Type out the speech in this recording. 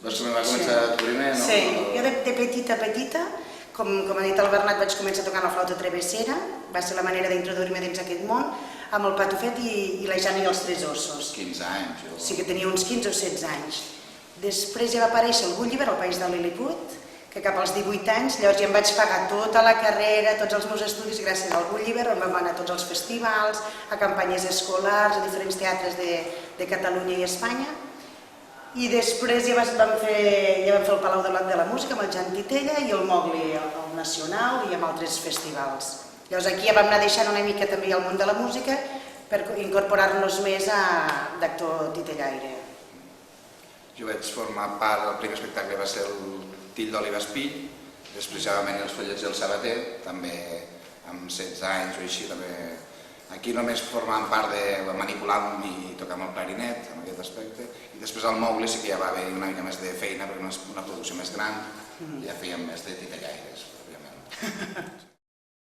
Vas començar tu primer, no? Sí, jo de petita, com ha dit el Bernat, vaig començar tocant la flauta travessera, va ser la manera d'introduir-me dins aquest món, amb el Patufet i la Jana i els Tres Ossos. 15 anys. Sí que tenia uns 15 o 16 anys. Després ja va aparèixer el Gulliver, al País de Lilliput, que cap als 18 anys, llavors ja em vaig pagar tota la carrera, tots els meus estudis gràcies al Gulliver, on vam anar a tots els festivals, a campanyes escolars, a diferents teatres de Catalunya i Espanya. I després ja vam fer el Palau de la Música amb el Jan Titella i el Mowgli al Nacional i amb altres festivals. Llavors aquí ja vam anar deixant una mica també el món de la música per incorporar-nos més d'actor titellaire. Jo vaig formar part del primer espectacle, va ser el Till d'Oliva Espill, després ja va venir els Follets del Sabater, també amb 16 anys o així, també. Aquí només formàvem part de manipular i tocar amb el clarinet, en aquest aspecte, i després al Mowgli sí que ja va haver una mica més de feina perquè era una producció més gran, ja fèiem més de titellaire.